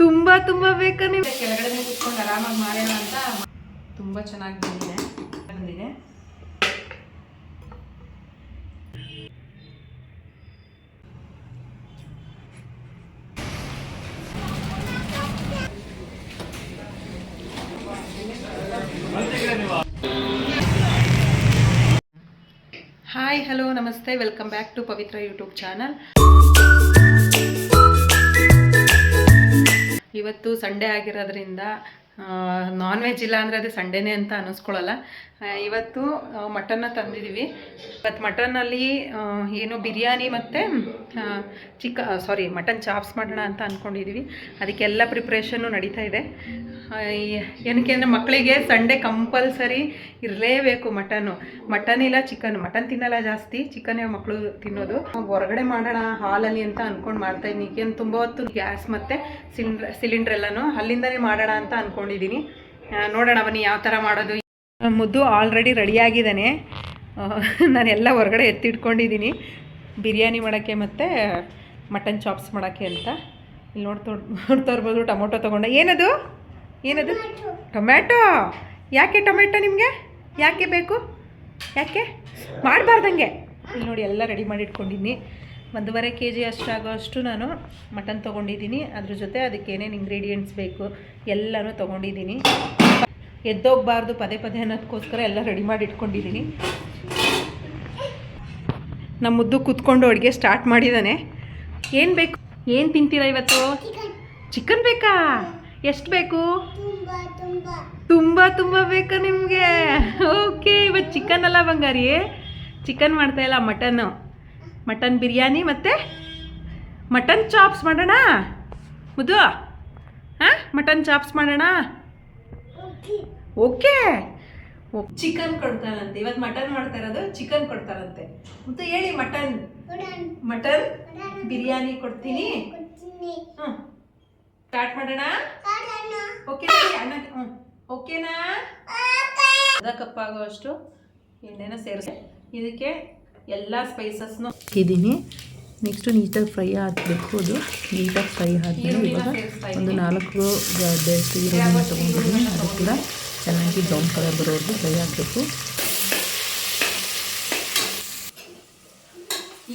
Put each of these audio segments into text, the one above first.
ತುಂಬಾ ತುಂಬಾ ಬೇಕಾ ನೀವು ಕೆಳಗಡೆ ಕೂತ್ಕೊಂಡು ಆರಾಮಾಗಿ ಮಾಡೋಣ ಅಂತ ತುಂಬಾ ಚೆನ್ನಾಗಿ ಬಂದಿದೆ. ಹಾಯ್ ಹಲೋ ನಮಸ್ತೆ, welcome back to Pavitra YouTube channel. ಇವತ್ತು ಸಂಡೇ ಆಗಿರೋದ್ರಿಂದ ನಾನ್ ವೆಜ್ ಇಲ್ಲ ಅಂದರೆ ಅದು ಸಂಡೇನೇ ಅಂತ ಅನ್ನಿಸ್ಕೊಳ್ಳಲ್ಲ. ಇವತ್ತು ಮಟನ್ನ ತಂದಿದ್ದೀವಿ. ಇವತ್ತು ಮಟನ್ನಲ್ಲಿ ಏನು ಬಿರಿಯಾನಿ ಮತ್ತು ಮಟನ್ ಚಾಪ್ಸ್ ಮಾಡೋಣ ಅಂತ ಅಂದ್ಕೊಂಡಿದ್ದೀವಿ. ಅದಕ್ಕೆಲ್ಲ ಪ್ರಿಪ್ರೇಷನ್ನು ನಡೀತಾ ಇದೆ. ಏನಕ್ಕೆ ಅಂದರೆ ಮಕ್ಕಳಿಗೆ ಸಂಡೇ ಕಂಪಲ್ಸರಿ ಇರಲೇಬೇಕು ಮಟನ್ ಇಲ್ಲ ಚಿಕನ್. ಮಟನ್ ತಿನ್ನಲ್ಲ ಜಾಸ್ತಿ, ಚಿಕನ್ನೇ ಮಕ್ಕಳು ತಿನ್ನೋದು. ಹೊರಗಡೆ ಮಾಡೋಣ ಹಾಲಲ್ಲಿ ಅಂತ ಅಂದ್ಕೊಂಡು ಮಾಡ್ತಾಯಿದ್ದೀನಿ. ಏನು ತುಂಬ ಹೊತ್ತು ಗ್ಯಾಸ್ ಮತ್ತು ಸಿಲಿಂಡ್ರ್ ಎಲ್ಲನೂ ಅಲ್ಲಿಂದನೇ ಮಾಡೋಣ ಅಂತ ಅಂದ್ಕೊಂಡಿದ್ದೀನಿ. ನೋಡೋಣ ಬನ್ನಿ ಯಾವ ಥರ ಮಾಡೋದು. ಮುದ್ದು ಆಲ್ರೆಡಿ ರೆಡಿಯಾಗಿದ್ದಾನೆ. ನಾನೆಲ್ಲ ಹೊರಗಡೆ ಎತ್ತಿಟ್ಕೊಂಡಿದ್ದೀನಿ ಬಿರಿಯಾನಿ ಮಾಡೋಕ್ಕೆ ಮತ್ತು ಮಟನ್ ಚಾಪ್ಸ್ ಮಾಡೋಕ್ಕೆ ಅಂತ. ಇಲ್ಲಿ ನೋಡ್ತಾ ಇರ್ಬೋದು ಟೊಮೊಟೊ ತೊಗೊಂಡೆ. ಏನದು ಟೊಮ್ಯಾಟೊ? ಯಾಕೆ ಟೊಮೆಟೊ ನಿಮಗೆ ಯಾಕೆ ಬೇಕು? ಯಾಕೆ ಮಾಡಬಾರ್ದಂಗೆ? ಇಲ್ಲಿ ನೋಡಿ ಎಲ್ಲ ರೆಡಿ ಮಾಡಿ ಇಟ್ಕೊಂಡಿದ್ದೀನಿ. 1.5 kg ಅಷ್ಟಾಗೋಷ್ಟು ನಾನು ಮಟನ್ ತೊಗೊಂಡಿದ್ದೀನಿ. ಅದ್ರ ಜೊತೆ ಅದಕ್ಕೆ ಏನೇನು ಇಂಗ್ರೀಡಿಯೆಂಟ್ಸ್ ಬೇಕು ಎಲ್ಲನೂ ತೊಗೊಂಡಿದ್ದೀನಿ. ಎದ್ದೋಗಬಾರ್ದು ಪದೇ ಅನ್ನೋದಕ್ಕೋಸ್ಕರ ಎಲ್ಲ ರೆಡಿ ಮಾಡಿ ಇಟ್ಕೊಂಡಿದ್ದೀನಿ. ನಮ್ಮ ಮುದ್ದು ಕೂತ್ಕೊಂಡು ಅಡುಗೆ ಸ್ಟಾರ್ಟ್ ಮಾಡಿದ್ದಾನೆ. ಏನು ಬೇಕು? ಏನು ತಿಂತೀರಾ ಇವತ್ತು? ಚಿಕನ್ ಬೇಕಾ? ಎಷ್ಟು ಬೇಕು? ತುಂಬ ಬೇಕಾ ನಿಮಗೆ? ಓಕೆ, ಇವತ್ತು ಚಿಕನ್ ಅಲ್ಲ ಬಂಗಾರಿ, ಚಿಕನ್ ಮಾಡ್ತಾಯಿಲ್ಲ, ಮಟನ್ ಬಿರಿಯಾನಿ ಮತ್ತು ಮಟನ್ ಚಾಪ್ಸ್ ಮಾಡೋಣ ಮುದ್ದು. ಮಟನ್ ಚಾಪ್ಸ್ ಮಾಡೋಣ. ಓಕೆ, ಚಿಕನ್ ಕೊಡ್ತಾರಂತೆ ಇವತ್ತು. ಮಟನ್ ಮಾಡ್ತಾ ಇರೋದು, ಚಿಕನ್ ಕೊಡ್ತಾರಂತೆ. ಮತ್ತು ಹೇಳಿ ಮಟನ್ ಬಿರಿಯಾನಿ ಕೊಡ್ತೀನಿ. ಸ್ಟಾರ್ಟ್ ಮಾಡೋಣ. ಓಕೆ ಓಕೆನಾ? ಅರ್ಧ ಕಪ್ ಆಗುವಷ್ಟು ಎಣ್ಣೆನ ಸೇರಿಸಿ ಇದಕ್ಕೆ ಎಲ್ಲ ಸ್ಪೈಸಸ್ನು ಹಾಕಿದ್ದೀನಿ. ನೆಕ್ಸ್ಟು ನೀಟಾಗಿ ಫ್ರೈ ಆಗಬೇಕು. ಅದು ನೀಟಾಗಿ ಫ್ರೈ ಆದಮೇಲೆ ಇವಾಗ ಒಂದು 4 ಬೆಸ್ಟ್ ಈರುಳ್ಳಿನ ತೊಗೊಂಡಿದ್ದೀನಿ. ಅದು ಕೂಡ ಚೆನ್ನಾಗಿ ಬ್ರೌನ್ ಕಲರ್ ಬರೋವರೆಗೂ ಫ್ರೈ ಆಗಬೇಕು.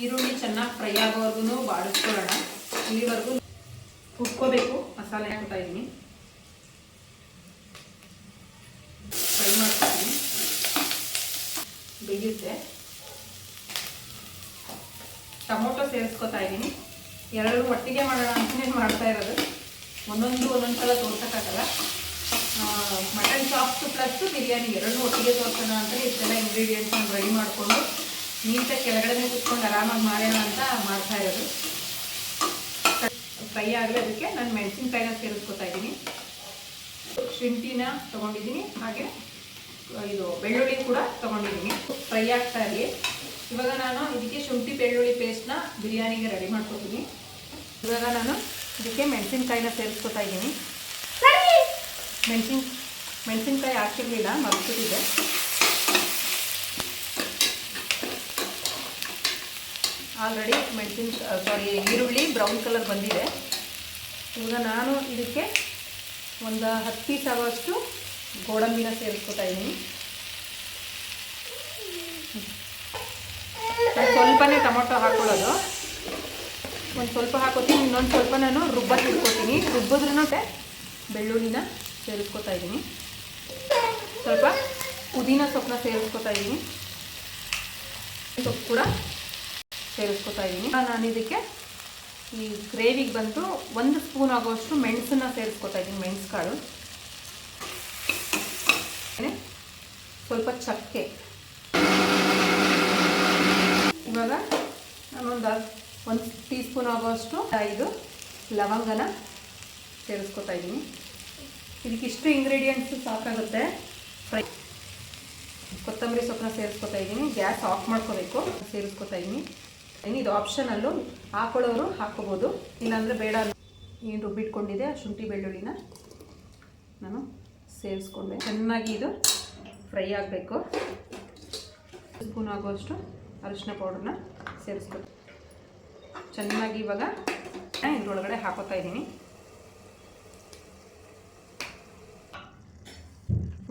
ಈರುಳ್ಳಿ ಚೆನ್ನಾಗಿ ಫ್ರೈ ಆಗೋವರೆಗೂ ಬಾಡಿಸ್ಕೊಳ್ಳೋಣ. ಇಲ್ಲಿವರೆಗೂ ಉಕ್ಕೋಬೇಕು. ಮಸಾಲೆ ಹಾಕ್ತಾ ಇದ್ದೀನಿ, ಫ್ರೈ ಮಾಡ್ತೀನಿ, ಬೇಯುತ್ತೆ. ಟೊಮೊಟೊ ಸೇರಿಸ್ಕೊತಾ ಇದ್ದೀನಿ. ಎರಡು ಒಟ್ಟಿಗೆ ಮಾಡೋಣ ಅಂತಲೇ ಮಾಡ್ತಾ ಇರೋದು. ಒಂದೊಂದು ಸಲ ತೋರ್ಸೋಕ್ಕಾಗಲ್ಲ. ಮಟನ್ ಚಾಪ್ಸು ಪ್ಲಸ್ ಬಿರಿಯಾನಿ ಎರಡೂ ಒಟ್ಟಿಗೆ ತೋರ್ಸೋಣ ಅಂತ ಇಷ್ಟೆಲ್ಲ ಇಂಗ್ರೀಡಿಯೆಂಟ್ಸ್ ರೆಡಿ ಮಾಡಿಕೊಂಡು ನೀಟಾಗಿ ಕೆಳಗಡೆ ಕೂತ್ಕೊಂಡು ಆರಾಮಾಗಿ ಮಾಡೋಣ ಅಂತ ಮಾಡ್ತಾ ಇರೋದು. ಫ್ರೈ ಆಗಲಿ ಅದಕ್ಕೆ ನಾನು ಮೆಣಸಿನ್ಕಾಯಿನ ಸೇರಿಸ್ಕೊತಾ ಇದ್ದೀನಿ. ಶುಂಠಿನ ತೊಗೊಂಡಿದ್ದೀನಿ, ಹಾಗೆ ಇದು ಬೆಳ್ಳುಳ್ಳಿ ಕೂಡ ತೊಗೊಂಡಿದ್ದೀನಿ. ಫ್ರೈ ಆಗ್ತಾ ಇರಲಿ. ಇವಾಗ ನಾನು ಇದಕ್ಕೆ ಶುಂಠಿ ಬೆಳ್ಳುಳ್ಳಿ ಪೇಸ್ಟ್ನ ಬಿರಿಯಾನಿಗೆ ರೆಡಿ ಮಾಡ್ಕೊತೀನಿ. ಇವಾಗ ನಾನು ಇದಕ್ಕೆ ಮೆಣಸಿನ್ಕಾಯಿನ ಸೇರಿಸ್ಕೊತಾ ಇದ್ದೀನಿ. ಮೆಣಸಿನ್ಕಾಯಿ ಹಾಕಿರಲಿಲ್ಲ, ಮರ್ತಿದೆ. ಆಲ್ರೆಡಿ ಈರುಳ್ಳಿ ಬ್ರೌನ್ ಕಲರ್ ಬಂದಿದೆ. ಇವಾಗ ನಾನು ಇದಕ್ಕೆ ಒಂದು 10 ಪೀಸ್ ಆಗೋಷ್ಟು ಗೋಡಂಬಿನ ಸೇರಿಸ್ಕೊತಾ ಇದ್ದೀನಿ. ಸ್ವಲ್ಪನೇ ಟೊಮೊಟೊ ಹಾಕ್ಕೊಳ್ಳೋದು, ಒಂದು ಸ್ವಲ್ಪ ಹಾಕೋತೀನಿ. ಇನ್ನೊಂದು ಸ್ವಲ್ಪ ನಾನು ರುಬ್ಬಕ್ಕೆ ಇಟ್ಕೊತೀನಿ. ರುಬ್ಬಿದ್ರೂ ಬೆಳ್ಳುಳ್ಳಿನ ಸೇರಿಸ್ಕೊತಾ ಇದ್ದೀನಿ. ಸ್ವಲ್ಪ ಪುದೀನ ಸೊಪ್ಪನ್ನ ಸೇರಿಸ್ಕೊತಾ ಇದ್ದೀನಿ. ಸೊಪ್ಪು ಕೂಡ ಸೇರಿಸ್ಕೊತಾ ಇದ್ದೀನಿ. ನಾನು ಇದಕ್ಕೆ ಈ ಗ್ರೇವಿಗೆ ಬಂದು 1 ಸ್ಪೂನ್ ಆಗೋಷ್ಟು ಮೆಣಸನ್ನ ಸೇರಿಸ್ಕೊತಾ ಇದ್ದೀನಿ, ಮೆಣಸು ಕಾಳು. ಸ್ವಲ್ಪ ಚಕ್ಕೆ. ಇವಾಗ ನಾನೊಂದು 1 ಟೀ ಸ್ಪೂನ್ ಆಗೋಷ್ಟು 5 ಲವಂಗನ ಸೇರಿಸ್ಕೊತಾ ಇದ್ದೀನಿ. ಇದಕ್ಕಿಷ್ಟು ಇಂಗ್ರೀಡಿಯೆಂಟ್ಸು ಸಾಕಾಗುತ್ತೆ. ಫ್ರೈ ಕೊತ್ತಂಬರಿ ಸೊಪ್ಪನ್ನ ಸೇರಿಸ್ಕೊತಾ ಇದ್ದೀನಿ. ಗ್ಯಾಸ್ ಆಫ್ ಮಾಡ್ಕೋಬೇಕು. ಸೇರಿಸ್ಕೊತಾ ಇದ್ದೀನಿ. ಇದು ಆಪ್ಷನಲ್ಲು, ಹಾಕೊಳ್ಳೋರು ಹಾಕ್ಕೋಬೋದು, ಇಲ್ಲಾಂದರೆ ಬೇಡ. ಏನು ರುಬ್ಬಿಟ್ಕೊಂಡಿದೆ ಆ ಶುಂಠಿ ಬೆಳ್ಳುಳ್ಳಿನ ನಾನು ಸೇರಿಸ್ಕೊಂಡೆ. ಚೆನ್ನಾಗಿ ಇದು ಫ್ರೈ ಆಗಬೇಕು. 1 ಸ್ಪೂನ್ ಆಗೋಷ್ಟು ಅರಿಶಿನ ಪೌಡ್ರನ್ನ ಸೇರಿಸ್ಕೊತೀನಿ. ಚೆನ್ನಾಗಿ ಇವಾಗ ಇದರೊಳಗಡೆ ಹಾಕೋತಾ ಇದ್ದೀನಿ.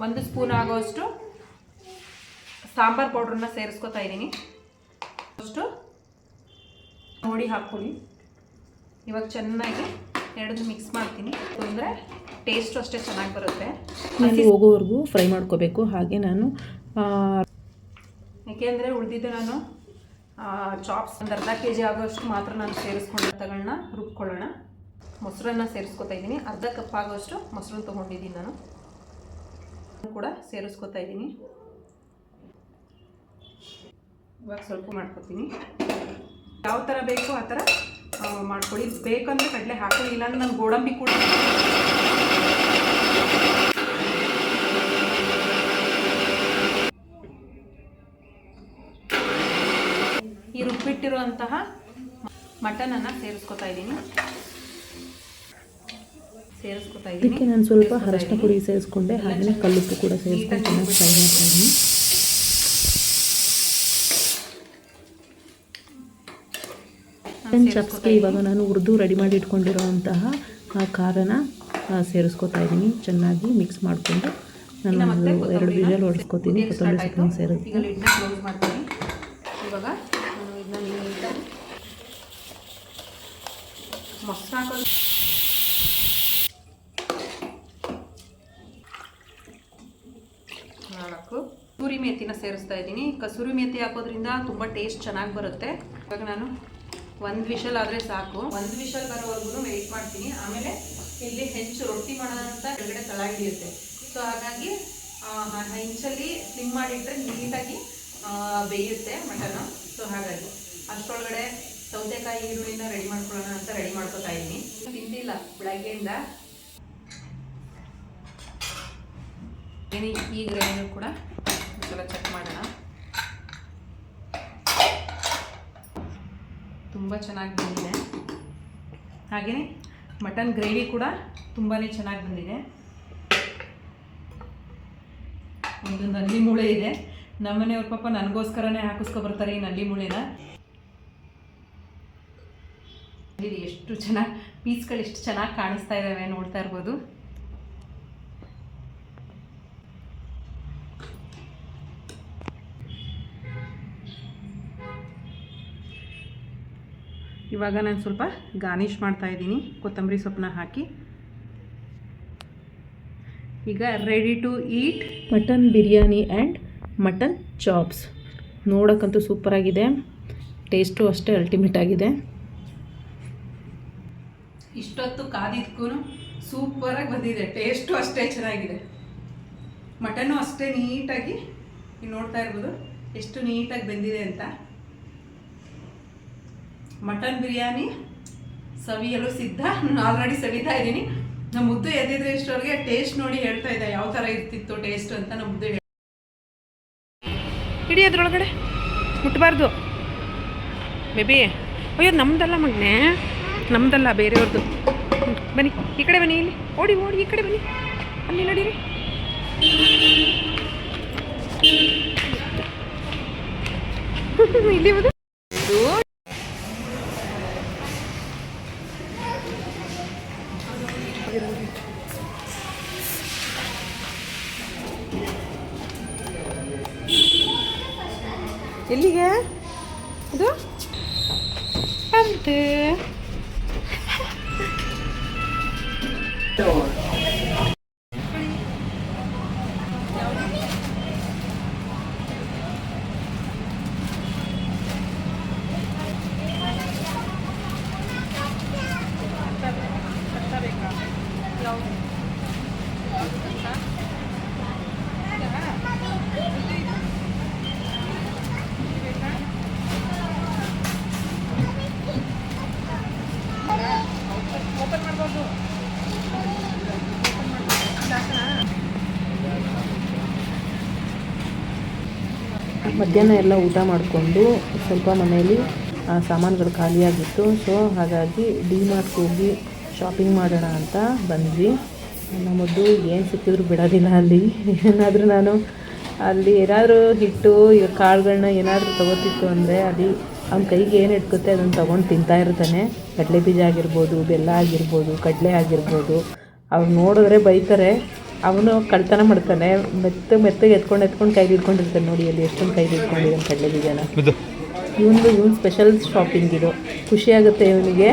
1 ಸ್ಪೂನ್ ಆಗೋಷ್ಟು ಸಾಂಬಾರು ಪೌಡ್ರನ್ನ ಸೇರಿಸ್ಕೊತಾ ಇದ್ದೀನಿ. ಅಷ್ಟು ನೋಡಿ ಹಾಕ್ಕೊಳ್ಳಿ. ಇವಾಗ ಚೆನ್ನಾಗಿ ಎರಡನ್ನೂ ಮಿಕ್ಸ್ ಮಾಡ್ತೀನಿ. ಅಂದರೆ ಟೇಸ್ಟು ಅಷ್ಟೇ ಚೆನ್ನಾಗಿ ಬರುತ್ತೆ. ಅಲ್ಲಿ ಹೋಗೋವರೆಗೂ ಫ್ರೈ ಮಾಡ್ಕೋಬೇಕು. ಹಾಗೆ ನಾನು ಏಕೆಂದರೆ ಉಳಿದಿದ್ದು ನಾನು ಚಾಪ್ಸ್ ಒಂದು ಅರ್ಧ kg ಆಗೋಷ್ಟು ಮಾತ್ರ ನಾನು ಸೇರಿಸ್ಕೊಂಡು ತಗೊಳ್ಳೋಣ, ರುಬ್ಕೊಳ್ಳೋಣ. ಮೊಸರನ್ನ ಸೇರಿಸ್ಕೊತಾ ಇದ್ದೀನಿ. ಅರ್ಧ ಕಪ್ ಆಗೋಷ್ಟು ಮೊಸರನ್ನ ತೊಗೊಂಡಿದ್ದೀನಿ ನಾನು ಕೂಡ ಸೇರಿಸ್ಕೊತಾ ಇದ್ದೀನಿ. ಇವಾಗ ಸ್ವಲ್ಪ ಮಾಡ್ಕೊತೀನಿ. ಯಾವ ಥರ ಬೇಕು ಆ ಥರ ಮಾಡ್ಕೊಳ್ಳಿ. ಬೇಕಂದರೆ ಕಡಲೆ ಹಾಕೊಳ್ಳಿ, ಇಲ್ಲಾಂದ್ರೆ ನಾನು ಗೋಡಂಬಿ ಕೂಡ ಈ ರುಬ್ಬಿಟ್ಟಿರುವಂತಹ ಮಟನನ್ನು ಸೇರಿಸ್ಕೊತಾ ಇದ್ದೀನಿ. ಇದಕ್ಕೆ ನಾನು ಸ್ವಲ್ಪ ಅರಶಿನ ಪುಡಿ ಸೇರಿಸ್ಕೊಂಡೆ. ಹಾಗೆಯೇ ಕಲ್ಲುಪ್ಪು ಕೂಡ ಸೇರಿಸ್ಕೊಂಡು ಚೆನ್ನಾಗಿ ಫ್ರೈ ಮಾಡ್ತಾ ಇದ್ದೀನಿ. ಚಿಕನ್ ಚಾಪ್ಸ್ಗೆ ಇವಾಗ ನಾನು ಹುರಿದು ರೆಡಿ ಮಾಡಿ ಇಟ್ಕೊಂಡಿರೋಂತಹ ಖಾರನ ಸೇರಿಸ್ಕೊತಾ ಇದ್ದೀನಿ. ಚೆನ್ನಾಗಿ ಮಿಕ್ಸ್ ಮಾಡಿಕೊಂಡು ನಾನು ಒಂದು 2 ವಿಷಲ್ ಹೊಡೆಸ್ಕೊತೀನಿ. ಕೊತ್ತಂಬರಿ ಸೊಪ್ಪನ್ನು ಸೇರಿಸಿ ಈಗ ಲಿಡ್ನ ಕ್ಲೋಸ್ ಮಾಡ್ತೀನಿ. ಇವಾಗ ನಾನು ಇದನ್ನ ನೀಟಾಗಿ ಮೊಸರು ಹಾಕೋದು ಕಸೂರಿ ಮೇಥಿನ ಸೇರಿಸ್ತಾ ಇದ್ದೀನಿ. ಕಸೂರಿ ಮೇಥಿ ಹಾಕೋದ್ರಿಂದ ತುಂಬ ಟೇಸ್ಟ್ ಚೆನ್ನಾಗಿ ಬರುತ್ತೆ. ಇವಾಗ ನಾನು 1 ವಿಷಲ್ ಆದರೆ ಸಾಕು. 1 ವಿಷಲ್ ಬರೋವರೆಗೂ ವೆಯ್ಟ್ ಮಾಡ್ತೀನಿ. ಆಮೇಲೆ ಇಲ್ಲಿ ಹೆಂಚು ರೊಟ್ಟಿ ಮಾಡೋದಂತ ಕೆಳಗಡೆ ತಳ ಹಿಡಿಯುತ್ತೆ. ಸೊ ಹಾಗಾಗಿ ಹೆಂಚಲ್ಲಿ ಸ್ಲಿಮ್ ಮಾಡಿಟ್ರೆ ನೀಟಾಗಿ ಬೇಯುತ್ತೆ ಮಟನ್ನು. ಸೊ ಹಾಗಾಗಿ ಅಷ್ಟರೊಳಗಡೆ ಸೌತೆಕಾಯಿ ಈರುಳ್ಳಿನ ರೆಡಿ ಮಾಡ್ಕೊಳ್ಳೋಣ ಅಂತ ರೆಡಿ ಮಾಡ್ಕೊತಾ ಇದ್ದೀನಿ. ತಿಂದಿಲ್ಲ ಬೆಳಗ್ಗೆಯಿಂದ. ಈ ಗ್ರೇವಿನೂ ಕೂಡ ಒಂದ್ಸಲ ಚೆಕ್ ಮಾಡೋಣ. ತುಂಬ ಚೆನ್ನಾಗಿ ಬಂದಿದೆ. ಹಾಗೆಯೇ ಮಟನ್ ಗ್ರೇವಿ ಕೂಡ ತುಂಬಾ ಚೆನ್ನಾಗಿ ಬಂದಿದೆ. ಒಂದು ನಲ್ಲಿ ಮೂಳೆ ಇದೆ. ನಮ್ಮನೆಯವ್ರ ಪಾಪ ನನಗೋಸ್ಕರನೇ ಹಾಕಿಸ್ಕೊಬರ್ತಾರೆ ಈ ನಲ್ಲಿ ಮೂಳೆನ. ಎಷ್ಟು ಚೆನ್ನಾಗಿ ಪೀಸ್ಗಳು ಎಷ್ಟು ಚೆನ್ನಾಗಿ ಕಾಣಿಸ್ತಾ ಇದ್ದಾವೆ ನೋಡ್ತಾ ಇರ್ಬೋದು. ಇವಾಗ ನಾನು ಸ್ವಲ್ಪ ಗಾರ್ನಿಷ್ ಮಾಡ್ತಾ ಇದ್ದೀನಿ ಕೊತ್ತಂಬರಿ ಸೊಪ್ಪನ್ನ ಹಾಕಿ. ಈಗ ready to eat mutton biryani and mutton chops. ನೋಡೋಕ್ಕಂತೂ ಸೂಪರಾಗಿದೆ. ಟೇಸ್ಟು ಅಷ್ಟೇ ಅಲ್ಟಿಮೇಟ್ ಆಗಿದೆ. ಇಷ್ಟೊತ್ತು ಕಾದಿದ್ಕೂ ಸೂಪರಾಗಿ ಬಂದಿದೆ. ಟೇಸ್ಟು ಅಷ್ಟೇ ಚೆನ್ನಾಗಿದೆ. ಮಟನ್ನು ಅಷ್ಟೇ ನೀಟಾಗಿ ನೀವು ನೋಡ್ತಾ ಇರ್ಬೋದು ಎಷ್ಟು ನೀಟಾಗಿ ಬೆಂದಿದೆ ಅಂತ. ಮಟನ್ ಬಿರಿಯಾನಿ ಸವಿಯಲು ಸಿದ್ಧ. ನಾನು ಆಲ್ರೆಡಿ ಸವಿತಾ ಇದ್ದೀನಿ. ನಮ್ಮ ಮುದ್ದು ಎದ್ದಿದ್ರೆ ಇಷ್ಟವರೆಗೆ ಟೇಸ್ಟ್ ನೋಡಿ ಹೇಳ್ತಾ ಇದ್ದೆ ಯಾವ ಥರ ಇರ್ತಿತ್ತು ಟೇಸ್ಟ್ ಅಂತ. ನಮ್ಮ ಮುದ್ದು ಇಡೀ ಅದ್ರೊಳಗಡೆ ಮುಟ್ಟಬಾರ್ದು ಬೇಬಿ. ಅಯ್ಯೋ ನಮ್ದಲ್ಲ ಮಗನೇ, ನಮ್ದಲ್ಲ ಬೇರೆಯವ್ರದ್ದು. ಬನ್ನಿ ಈ ಕಡೆ ಬನ್ನಿ. ಇಲ್ಲಿ ಓಡಿ ಓಡಿ ಈ ಕಡೆ ಬನ್ನಿ. ಅಲ್ಲಿ ನಡೀರಿ. ಇಲ್ಲಿ ಹೋದು ಎಲ್ಲಿಗೆ ಇದು ಅಂತೆ. ಮಧ್ಯಾಹ್ನ ಎಲ್ಲ ಊಟ ಮಾಡಿಕೊಂಡು ಸ್ವಲ್ಪ ಮನೆಯಲ್ಲಿ ಸಾಮಾನುಗಳು ಖಾಲಿಯಾಗಿತ್ತು. ಸೊ ಹಾಗಾಗಿ ಡಿಮಾರ್ಟ್ಗೆ ಹೋಗಿ ಶಾಪಿಂಗ್ ಮಾಡೋಣ ಅಂತ ಬಂದ್ವಿ. ನಮ್ಮದು ಏನು ಸಿಕ್ಕಿದ್ರು ಬಿಡೋದಿಲ್ಲ. ಅಲ್ಲಿ ಏನಾದರೂ ನಾನು ಅಲ್ಲಿ ಏನಾದರೂ ಹಿಟ್ಟು ಕಾಳುಗಳನ್ನ ಏನಾದರೂ ತೊಗೋತಿತ್ತು ಅಂದರೆ ಅಲ್ಲಿ ಅವ್ನ ಕೈಗೆ ಏನು ಇಟ್ಕುತ್ತೆ ಅದನ್ನು ತೊಗೊಂಡು ತಿಂತಾ ಇರ್ತಾನೆ. ಕಡಲೆ ಬೀಜ ಆಗಿರ್ಬೋದು, ಬೆಲ್ಲ ಆಗಿರ್ಬೋದು, ಕಡಲೆ ಆಗಿರ್ಬೋದು. ಅವ್ರು ನೋಡಿದ್ರೆ ಬೈತಾರೆ. ಅವನು ಕಳ್ತನ ಮಾಡ್ತಾನೆ, ಮೆತ್ತಗೆ ಎತ್ಕೊಂಡು ಕೈಲಿ ಇಟ್ಕೊಂಡಿರ್ತಾನೆ. ನೋಡಿ ಅಲ್ಲಿ ಎಷ್ಟೊಂದು ಕೈಲಿ ಇಟ್ಕೊಂಡಿದ್ದಾನೆ ಕಡಲೆ ಬೀಜನ. ಇವನು ಸ್ಪೆಷಲ್ ಶಾಪಿಂಗ್ ಇದು. ಖುಷಿಯಾಗುತ್ತೆ ಇವನಿಗೆ.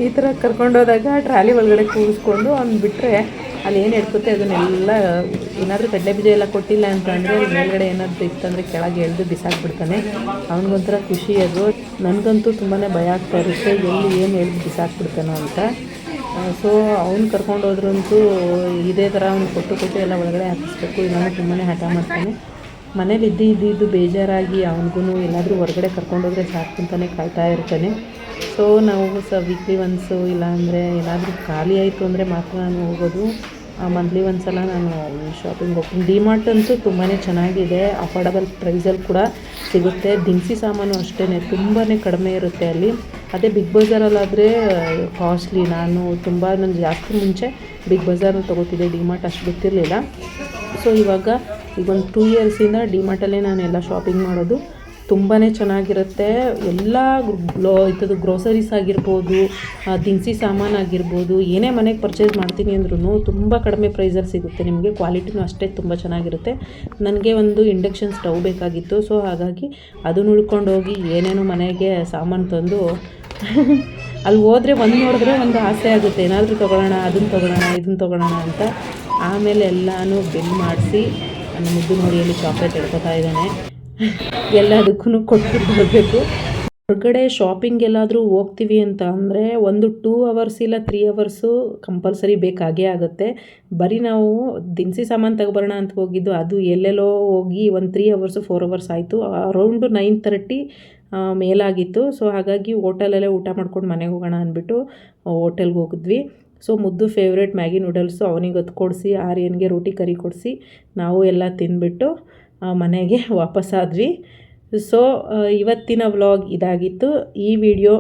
ಈ ಥರ ಕರ್ಕೊಂಡೋದಾಗ ಟ್ರಾಲಿ ಒಳಗಡೆ ಕೂರಿಸ್ಕೊಂಡು ಅವ್ನು ಬಿಟ್ಟರೆ ಅಲ್ಲಿ ಏನು ಇಡ್ಕುತ್ತೆ ಅದನ್ನೆಲ್ಲ, ಏನಾದರೂ ಕಡಲೆ ಬೀಜ ಎಲ್ಲ ಕೊಟ್ಟಿಲ್ಲ ಅಂತಂದರೆ ಮೇಲ್ಗಡೆ ಏನಾದರೂ ಇತ್ತಂದರೆ ಕೆಳಗೆ ಎಳೆದು ಬಿಸಾಕ್ಬಿಡ್ತಾನೆ. ಅವನಿಗೊಂಥರ ಖುಷಿ ಅದು. ನನಗಂತೂ ತುಂಬಾ ಭಯ ಆಗ್ತಾ ಇರುತ್ತೆ, ಎಲ್ಲಿ ಏನು ಎಳೆದು ಬಿಸಾಕ್ಬಿಡ್ತಾನೋ ಅಂತ. ಸೊ ಅವ್ನು ಕರ್ಕೊಂಡೋದ್ರಂತೂ ಇದೇ ಥರ ಅವ್ನು ಕೊಟ್ಟು ಎಲ್ಲ ಒಳಗಡೆ ಹಾಕಿಸ್ಬೇಕು. ಇನ್ನೂ ತುಂಬಾ ಹಠ ಮಾಡ್ತಾನೆ. ಮನೇಲಿ ಇದ್ದು ಬೇಜಾರಾಗಿ ಅವನಿಗೂ ಎಲ್ಲಾದರೂ ಹೊರಗಡೆ ಕರ್ಕೊಂಡೋದ್ರೆ ಸಾಕು ಅಂತಲೇ ಕಾಯ್ತಾ ಇರ್ತಾನೆ. ಸೊ ನಾವು ವೀಕ್ಲಿ ಒನ್ಸು ಇಲ್ಲಾಂದರೆ ಏನಾದರೂ ಖಾಲಿ ಆಯಿತು ಅಂದರೆ ಮಾತ್ರ ನಾನು ಹೋಗೋದು. ಮಂತ್ಲಿ ಒಂದ್ಸಲ ನಾನು ಶಾಪಿಂಗ್ ಹೋಗ್ತೀನಿ. ಡಿಮಾರ್ಟ್ ಅಂತೂ ತುಂಬಾ ಚೆನ್ನಾಗಿದೆ, ಅಫೋರ್ಡಬಲ್ ಪ್ರೈಸಲ್ಲಿ ಕೂಡ ಸಿಗುತ್ತೆ. ದಿನಸಿ ಸಾಮಾನು ಅಷ್ಟೇ ತುಂಬಾ ಕಡಿಮೆ ಇರುತ್ತೆ ಅಲ್ಲಿ. ಅದೇ ಬಿಗ್ ಬಜಾರಲ್ಲಾದರೆ ಕಾಸ್ಟ್ಲಿ. ನಾನು ಜಾಸ್ತಿ ಮುಂಚೆ ಬಿಗ್ ಬಜಾರಲ್ಲಿ ತೊಗೋತಿದ್ದೆ, ಡಿಮಾರ್ಟ್ ಅಷ್ಟು ಗೊತ್ತಿರಲಿಲ್ಲ. ಸೊ ಈಗ ಒಂದು 2 ಇಯರ್ಸಿಂದ ಡಿಮಾರ್ಟಲ್ಲೇ ನಾನು ಎಲ್ಲ ಶಾಪಿಂಗ್ ಮಾಡೋದು. ತುಂಬಾ ಚೆನ್ನಾಗಿರುತ್ತೆ. ಎಲ್ಲ ಇದು ಗ್ರೋಸರೀಸ್ ಆಗಿರ್ಬೋದು, ದಿನಸಿ ಸಾಮಾನು ಆಗಿರ್ಬೋದು, ಏನೇ ಮನೆಗೆ ಪರ್ಚೇಸ್ ಮಾಡ್ತೀನಿ ಅಂದ್ರೂ ತುಂಬ ಕಡಿಮೆ ಪ್ರೈಸಲ್ಲಿ ಸಿಗುತ್ತೆ ನಿಮಗೆ. ಕ್ವಾಲಿಟಿನೂ ಅಷ್ಟೇ ತುಂಬ ಚೆನ್ನಾಗಿರುತ್ತೆ. ನನಗೆ ಒಂದು ಇಂಡಕ್ಷನ್ ಸ್ಟವ್ ಬೇಕಾಗಿತ್ತು. ಸೊ ಹಾಗಾಗಿ ಅದನ್ನು ಹುಡ್ಕೊಂಡೋಗಿ ಏನೇನೋ ಮನೆಗೆ ಸಾಮಾನು ತಂದು ಅಲ್ಲಿ ಹೋದರೆ ನೋಡಿದ್ರೆ ಒಂದು ಆಸೆ ಆಗುತ್ತೆ, ಏನಾದರೂ ತೊಗೊಳ್ಳೋಣ, ಅದನ್ನು ತೊಗೊಳ್ಳೋಣ, ಇದನ್ನು ತೊಗೊಳ್ಳೋಣ ಅಂತ. ಆಮೇಲೆ ಎಲ್ಲನೂ ಬಿಲ್ ಮಾಡಿಸಿ ನನ್ನ ಮುದ್ದು ನೋಡಿ ಅಲ್ಲಿ ಚಾಕ್ಲೇಟ್ ಎಡ್ಕೊತಾ ಇದ್ದಾನೆ. ಎಲ್ಲದಕ್ಕೂ ಕೊಟ್ಬಿಟ್ಟು ಬರಬೇಕು. ಹೊರಗಡೆ ಶಾಪಿಂಗ್ ಎಲ್ಲಾದರೂ ಹೋಗ್ತೀವಿ ಅಂತ ಅಂದರೆ ಒಂದು 2 ಅವರ್ಸ್ ಇಲ್ಲ 3 ಅವರ್ಸು ಕಂಪಲ್ಸರಿ ಬೇಕಾಗೇ ಆಗುತ್ತೆ. ಬರೀ ನಾವು ದಿನಸಿ ಸಾಮಾನು ತಗೊಬರೋಣ ಅಂತ ಹೋಗಿದ್ದು, ಅದು ಎಲ್ಲೆಲ್ಲೋ ಹೋಗಿ ಒಂದು 3 ಅವರ್ಸು 4 ಅವರ್ಸ್ ಆಯಿತು. ಅರೌಂಡು 9:30 ಮೇಲಾಗಿತ್ತು. ಸೊ ಹಾಗಾಗಿ ಹೋಟೆಲಲ್ಲೇ ಊಟ ಮಾಡ್ಕೊಂಡು ಮನೆಗೆ ಹೋಗೋಣ ಅಂದ್ಬಿಟ್ಟು ಹೋಟೆಲ್ಗೆ ಹೋಗಿದ್ವಿ. ಸೊ ಮುದ್ದು ಫೇವ್ರೇಟ್ ಮ್ಯಾಗಿ ನೂಡಲ್ಸು ಅವನಿಗೆ ಹೊತ್ತು ಕೊಡಿಸಿ, ಆರ್ಯನ್ಗೆ ರೋಟಿ ಕರಿ ಕೊಡಿಸಿ ನಾವು ಎಲ್ಲ ತಿಂದ್ಬಿಟ್ಟು ಮನೆಗೆ ವಾಪಸ್ಸಾದ್ವಿ. ಸೊ ಇವತ್ತಿನ ವ್ಲಾಗ್ ಇದಾಗಿತ್ತು. ಈ ವಿಡಿಯೋ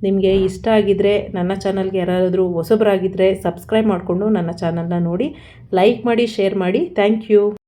ನಿಮಗೆ ಇಷ್ಟ ಆಗಿದ್ದರೆ, ನನ್ನ ಚಾನಲ್ಗೆ ಯಾರಾದರೂ ಹೊಸಬರಾಗಿದ್ದರೆ ಸಬ್ಸ್ಕ್ರೈಬ್ ಮಾಡಿಕೊಂಡು ನನ್ನ ಚಾನಲ್ನ ನೋಡಿ, ಲೈಕ್ ಮಾಡಿ, ಶೇರ್ ಮಾಡಿ. Thank you.